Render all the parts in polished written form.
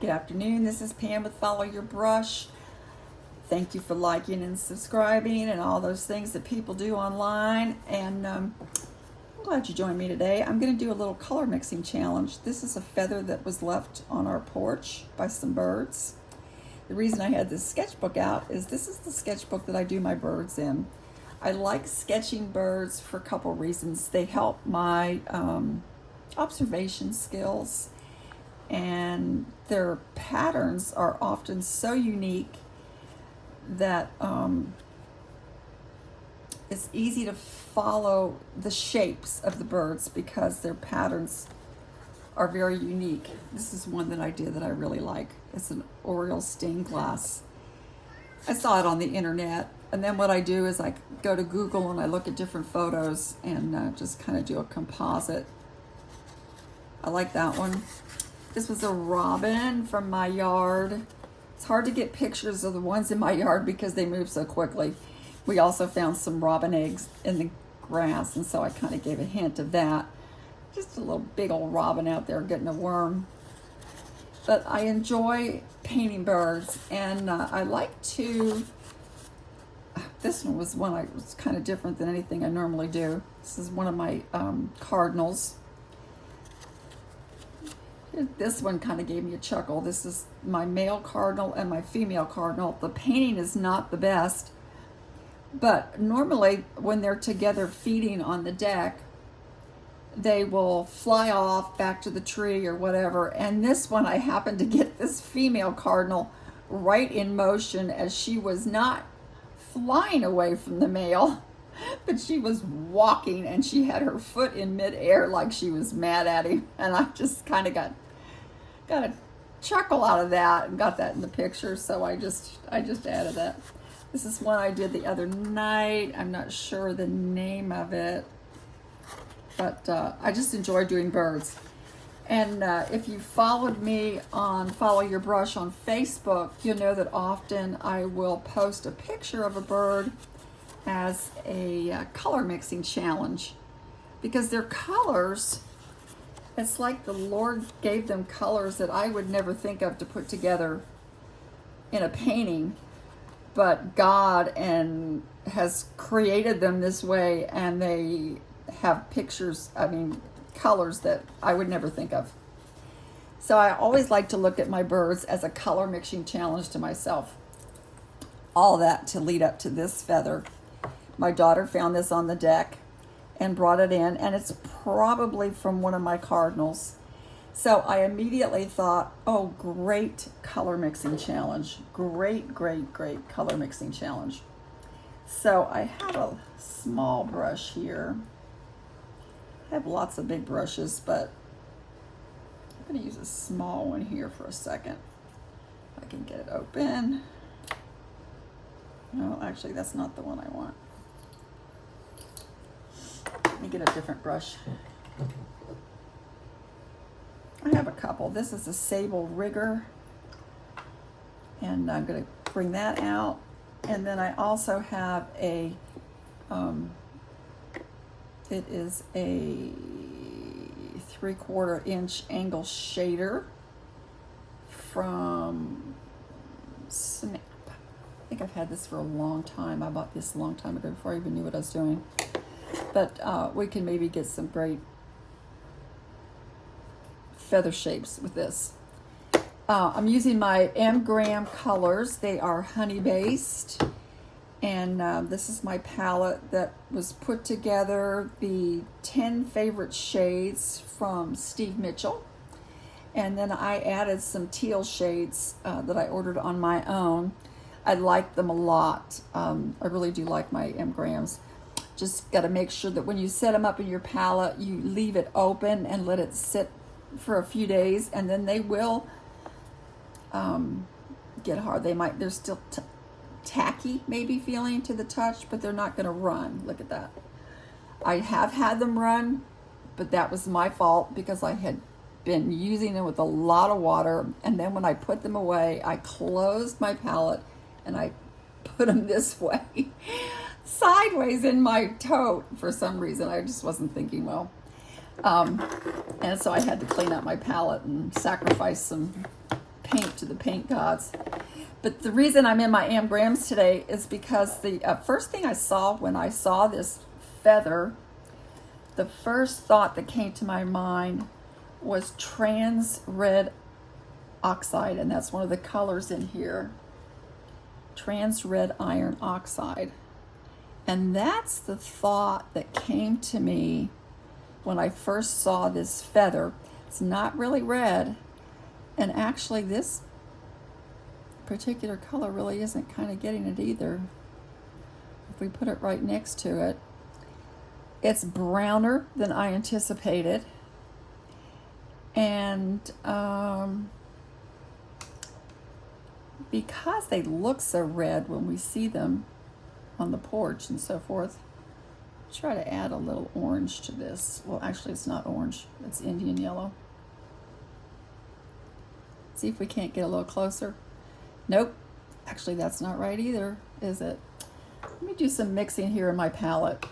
Good afternoon. This is Pam with Follow Your Brush. Thank you for liking and subscribing and all those things that people do online. And I'm glad you joined me today. I'm going to do a little color mixing challenge. This is a feather that was left on our porch by some birds. The reason I had this sketchbook out is this is the sketchbook that I do my birds in. I like sketching birds for a couple reasons. They help my observation skills, and their patterns are often so unique that it's easy to follow the shapes of the birds because their patterns are very unique. This is one that I did that I really like. It's an Oriole stained glass. I saw it on the internet, and then what I do is I go to Google and I look at different photos and just kind of do a composite. I like that one. This was a robin from my yard. It's hard to get pictures of the ones in my yard because they move so quickly. We also found some robin eggs in the grass, and so I kind of gave a hint of that. Just a little big old robin out there getting a worm. But I enjoy painting birds, and I like to, this one was one I was kind of different than anything I normally do. This is one of my cardinals. This one kind of gave me a chuckle. This is my male cardinal and my female cardinal. The painting is not the best, but normally when they're together feeding on the deck, they will fly off back to the tree or whatever. And this one, I happened to get this female cardinal right in motion as she was not flying away from the male, but she was walking and she had her foot in midair like she was mad at him. And I just kind of got a chuckle out of that and got that in the picture. So I just added that. This is one I did the other night. I'm not sure the name of it, but I just enjoy doing birds. And if you followed me on Follow Your Brush on Facebook, you'll know that often I will post a picture of a bird as a color mixing challenge, because their colors, it's like the Lord gave them colors that I would never think of to put together in a painting, but God has created them this way, and they have pictures, colors that I would never think of. So I always like to look at my birds as a color mixing challenge to myself. All that to lead up to this feather. My daughter found this on the deck and brought it in, and it's probably from one of my cardinals. So I immediately thought, oh, great color mixing challenge. Great color mixing challenge. So I have a small brush here. I have lots of big brushes, but I'm going to use a small one here for a second. If I can get it open. No, actually, that's not the one I want. Let me get a different brush. I have a couple. This is a sable rigger, and I'm going to bring that out. And then I also have a it is a 3/4 inch angle shader from Snap. I think I've had this for a long time. I bought this a long time ago before I even knew what I was doing. But we can maybe get some great feather shapes with this. I'm using my M-Gram colors. They are honey based. And this is my palette that was put together, the 10 favorite shades from Steve Mitchell. And then I added some teal shades that I ordered on my own. I like them a lot. I really do like my M-Grams. Just got to make sure that when you set them up in your palette, you leave it open and let it sit for a few days, and then they will get hard. They're still tacky maybe feeling to the touch, but they're not going to run. Look at that. I have had them run, but that was my fault because I had been using them with a lot of water, and then when I put them away, I closed my palette and I put them this way sideways in my tote for some reason. I just wasn't thinking well. And so I had to clean up my palette and sacrifice some paint to the paint gods. But the reason I'm in my amgrams today is because the first thing I saw when I saw this feather, the first thought that came to my mind was trans red oxide, and that's one of the colors in here, trans red iron oxide. And that's the thought that came to me when I first saw this feather. It's not really red, and actually this particular color really isn't kind of getting it either. If we put it right next to it, it's browner than I anticipated, and because they look so red when we see them on the porch and so forth, try to add a little orange to this. Well, actually it's not orange, it's Indian yellow. See if we can't get a little closer. Nope, actually that's not right either, is it? Let me do some mixing here in my palette.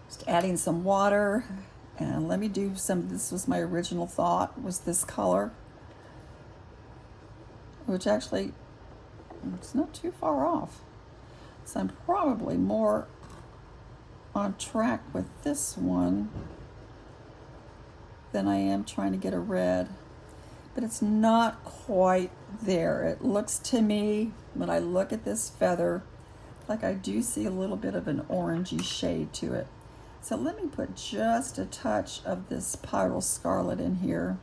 Just adding some water, and let me do some, this was my original thought, was this color, which actually, it's not too far off. So I'm probably more on track with this one than I am trying to get a red. But it's not quite there. It looks to me, when I look at this feather, like I do see a little bit of an orangey shade to it. So let me put just a touch of this Pyrrole Scarlet in here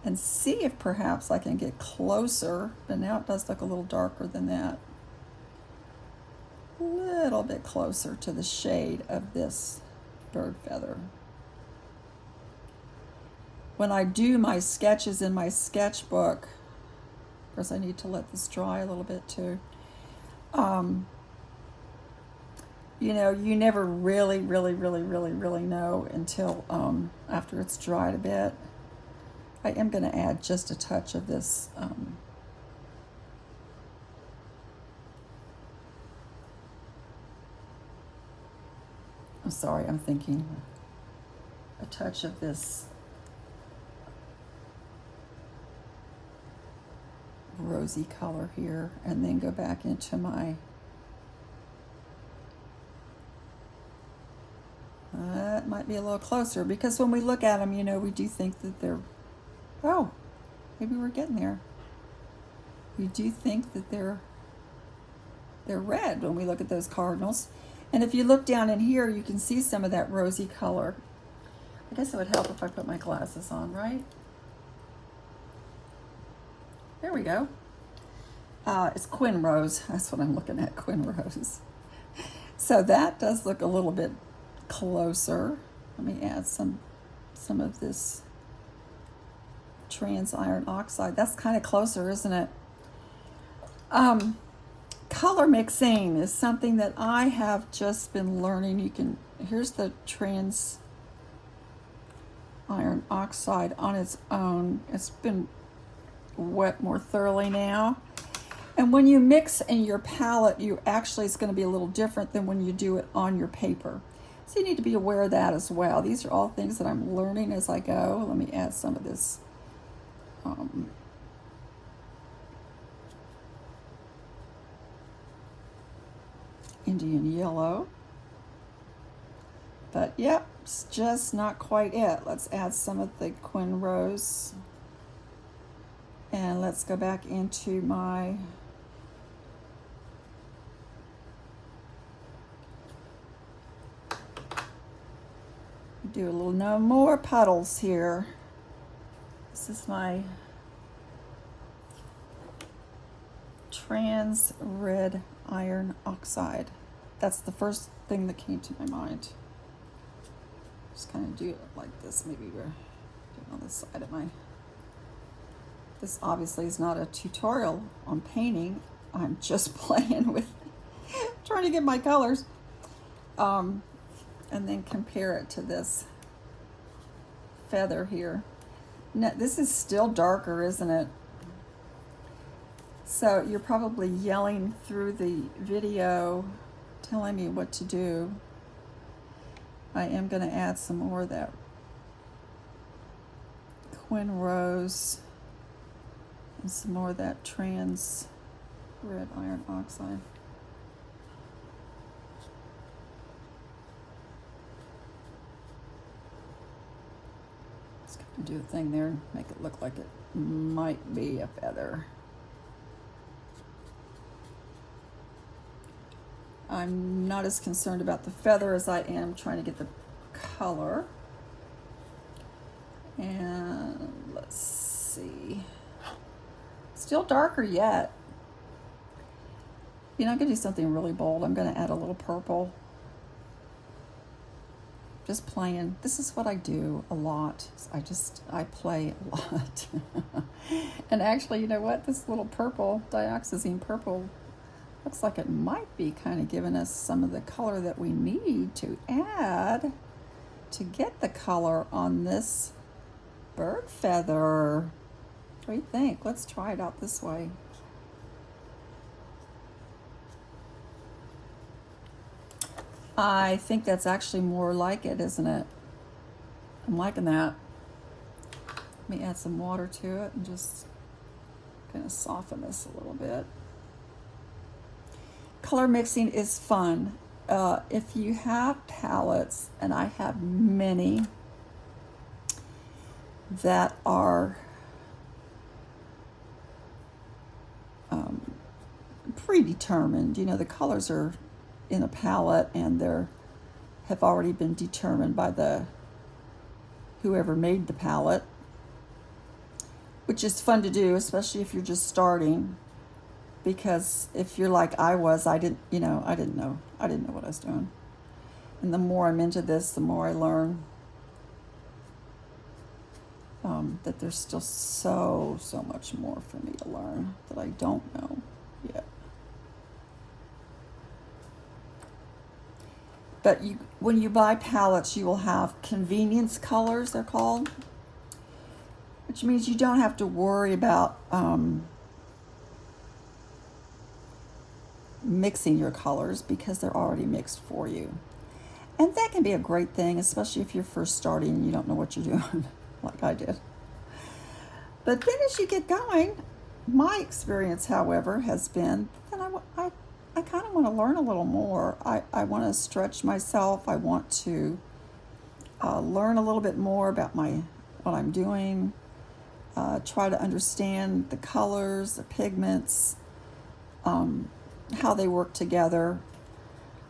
and see if perhaps I can get closer. But now it does look a little darker than that. A little bit closer to the shade of this bird feather. When I do my sketches in my sketchbook, of course I need to let this dry a little bit too. You know, you never really know until after it's dried a bit. I am going to add just a touch of this I'm sorry, I'm thinking a touch of this rosy color here, and then go back into my that might be a little closer, because when we look at them, you know, we do think that they're, oh, maybe we're getting there. We do think that they're red when we look at those cardinals. And if you look down in here, you can see some of that rosy color. I guess it would help if I put my glasses on, right? There we go. It's Quin Rose. That's what I'm looking at, Quin Rose. So that does look a little bit closer. Let me add some of this trans iron oxide. That's kind of closer, isn't it? Color mixing is something that I have just been learning. You can, here's the trans iron oxide on its own. It's been wet more thoroughly now. And when you mix in your palette, you actually, it's going to be a little different than when you do it on your paper. So you need to be aware of that as well. These are all things that I'm learning as I go. Let me add some of this Indian yellow. But yep, it's just not quite it. Let's add some of the Quin Rose. And let's go back into my do a little, no more puddles here. This is my trans red iron oxide. That's the first thing that came to my mind. Just kind of do it like this. Maybe we're doing on the side of my, this obviously is not a tutorial on painting. I'm just playing with, trying to get my colors. And then compare it to this feather here. Now, this is still darker, isn't it? So you're probably yelling through the video, telling me what to do. I am going to add some more of that Quin Rose And some more of that trans red iron oxide. It's going to do a thing there, make it look like it might be a feather. I'm not as concerned about the feather as I am trying to get the color. And let's see. Still darker yet. You know, I'm going to do something really bold. I'm going to add a little purple. Just playing. This is what I do a lot. I play a lot. And actually, you know what? This little purple, dioxazine purple, looks like it might be kind of giving us some of the color that we need to add to get the color on this bird feather. What do you think? Let's try it out this way. I think that's actually more like it, isn't it? I'm liking that. Let me add some water to it and just kind of soften this a little bit. Color mixing is fun. If you have palettes, and I have many that are predetermined, you know, the colors are in a palette and have already been determined by whoever made the palette, which is fun to do, especially if you're just starting. Because if you're like I was, I didn't know what I was doing. And the more I'm into this, the more I learn that there's still so much more for me to learn that I don't know yet. But when you buy palettes, you will have convenience colors, they're called, which means you don't have to worry about mixing your colors because they're already mixed for you. And that can be a great thing, especially if you're first starting and you don't know what you're doing, like I did. But then as you get going, my experience, however, has been that I kind of want to learn a little more. I want to stretch myself. I want to learn a little bit more about what I'm doing, try to understand the colors, the pigments, how they work together,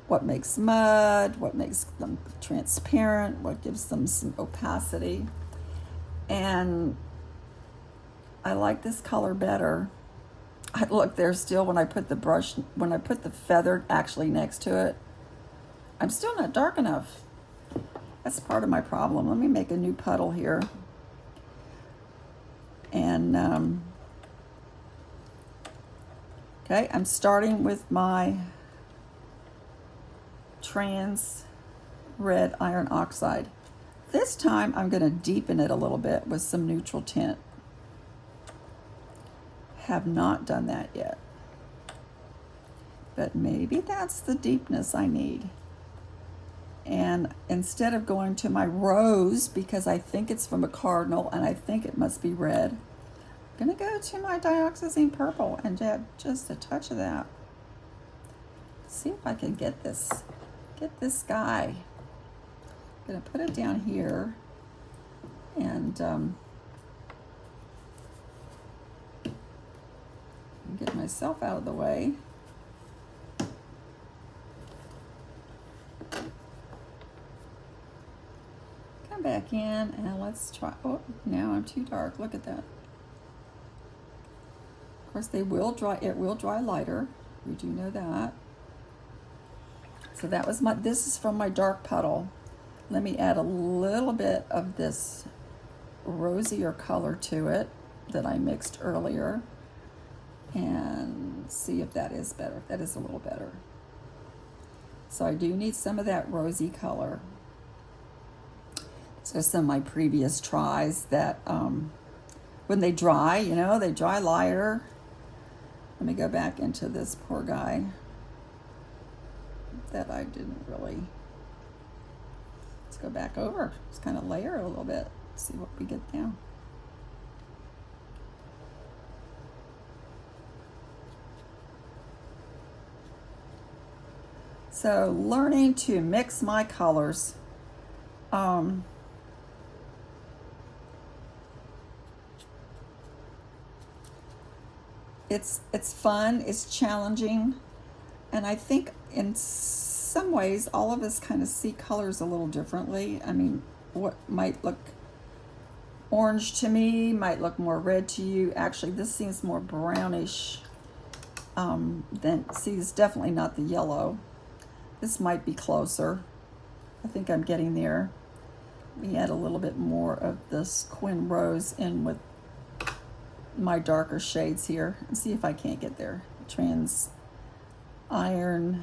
what makes mud, what makes them transparent, what gives them some opacity. And I like this color better. Look, there still, when I put the feather actually next to it, I'm still not dark enough. That's part of my problem. Let me make a new puddle here. And, okay, I'm starting with my trans red iron oxide. This time I'm going to deepen it a little bit with some neutral tint. Have not done that yet. But maybe that's the deepness I need. And instead of going to my rose, because I think it's from a cardinal and I think it must be red, I'm going to go to my dioxazine purple and add just a touch of that. See if I can get this guy. I'm going to put it down here and get myself out of the way. Come back in and let's try. Oh, now I'm too dark. Look at that. Of course, it will dry lighter. We do know that. So that was this is from my dark puddle. Let me add a little bit of this rosier color to it that I mixed earlier and see if that is better. That is a little better. So I do need some of that rosy color. So some of my previous tries that when they dry, they dry lighter. Let me go back into this poor guy that I didn't really. Let's go back over. Just kind of layer it a little bit. See what we get down. So learning to mix my colors. It's fun, it's challenging, and I think in some ways all of us kind of see colors a little differently. I mean, what might look orange to me might look more red to you. Actually, this seems more brownish than, see, it's definitely not the yellow. This might be closer. I think I'm getting there. We add a little bit more of this Quin Rose in with my darker shades here and see if I can't get there. Trans red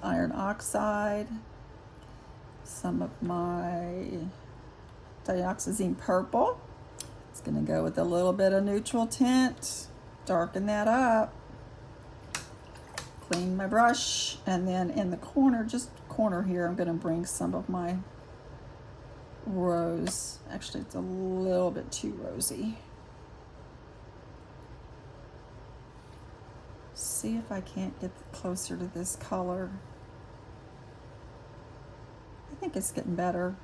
iron oxide, some of my dioxazine purple. It's going to go with a little bit of neutral tint, darken that up, clean my brush, and then in the corner, just corner here, I'm going to bring some of my rose. Actually, it's a little bit too rosy. See if I can't get closer to this color. I think it's getting better.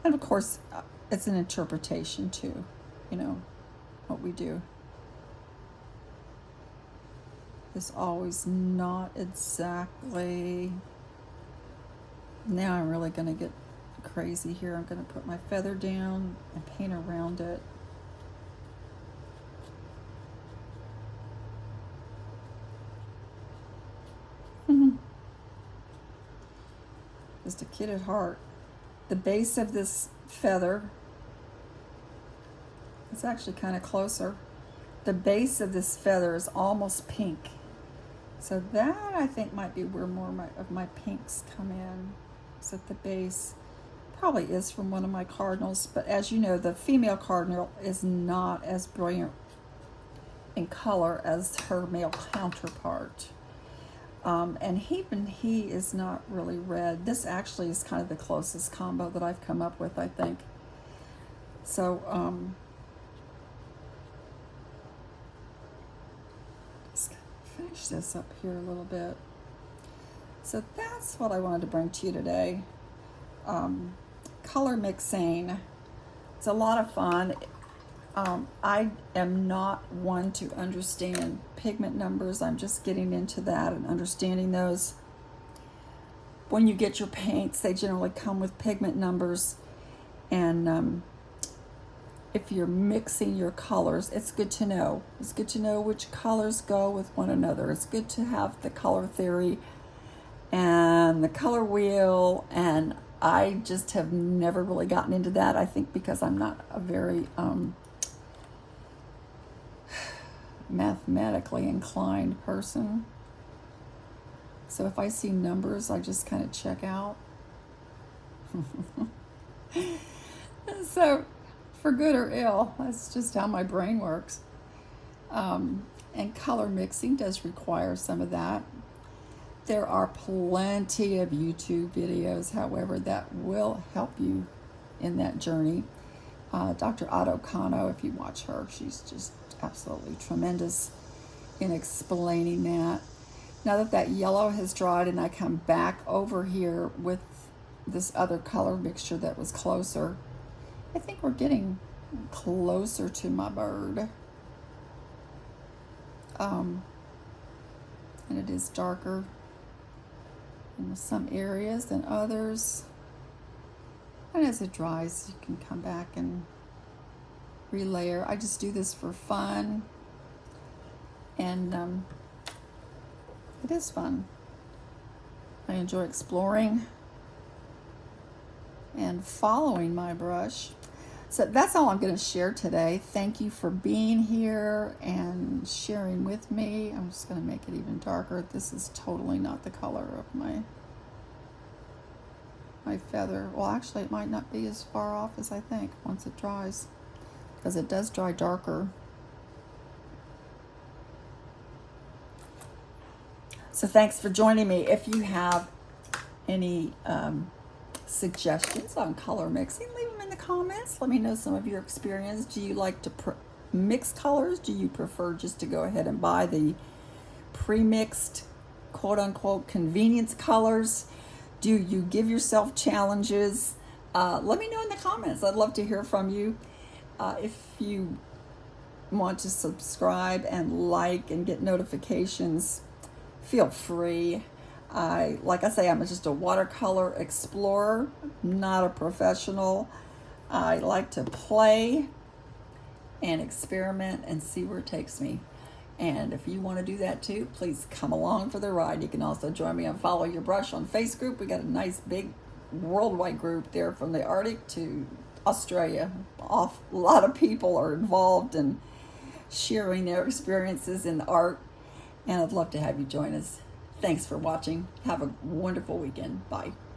And of course, it's an interpretation too, you know, what we do is always not exactly. Now I'm really going to get crazy here. I'm going to put my feather down and paint around it. Just a kid at heart. The base of this feather, it's actually kind of closer. The base of this feather is almost pink. So that I think might be where more of my pinks come in. It's at the base. Probably is from one of my cardinals, but as you know, the female cardinal is not as brilliant in color as her male counterpart. And even he is not really red. This actually is kind of the closest combo that I've come up with, I think. So, just finish this up here a little bit. So that's what I wanted to bring to you today. Color mixing. It's a lot of fun. I am not one to understand pigment numbers. I'm just getting into that and understanding those. When you get your paints, they generally come with pigment numbers. And if you're mixing your colors, it's good to know. It's good to know which colors go with one another. It's good to have the color theory and the color wheel. And I just have never really gotten into that. I think because I'm not a very mathematically inclined person. So if I see numbers, I just kind of check out. So for good or ill, that's just how my brain works. And color mixing does require some of that. There are plenty of YouTube videos, however, that will help you in that journey. Dr. Otto Kano, if you watch her, she's just absolutely tremendous in explaining that. Now that that yellow has dried and I come back over here with this other color mixture that was closer, I think we're getting closer to my bird. And it is darker in some areas than others. And as it dries, you can come back and relayer. I just do this for fun, and it is fun. I enjoy exploring and following my brush. So that's all I'm going to share today. Thank you for being here and sharing with me. I'm just going to make it even darker. This is totally not the color of my feather. Well, actually, it might not be as far off as I think once it dries, because it does dry darker. So thanks for joining me. If you have any suggestions on color mixing, leave them in the comments. Let me know some of your experience. Do you like to mix colors? Do you prefer just to go ahead and buy the pre-mixed quote unquote convenience colors? Do you give yourself challenges? Let me know in the comments. I'd love to hear from you. If you want to subscribe and like and get notifications, feel free. Like I say, I'm just a watercolor explorer, not a professional. I like to play and experiment and see where it takes me. And if you want to do that too, please come along for the ride. You can also join me on Follow Your Brush on Facebook. We got a nice big worldwide group there from the Arctic to Australia. A lot of people are involved in sharing their experiences in art, and I'd love to have you join us. Thanks for watching. Have a wonderful weekend. Bye.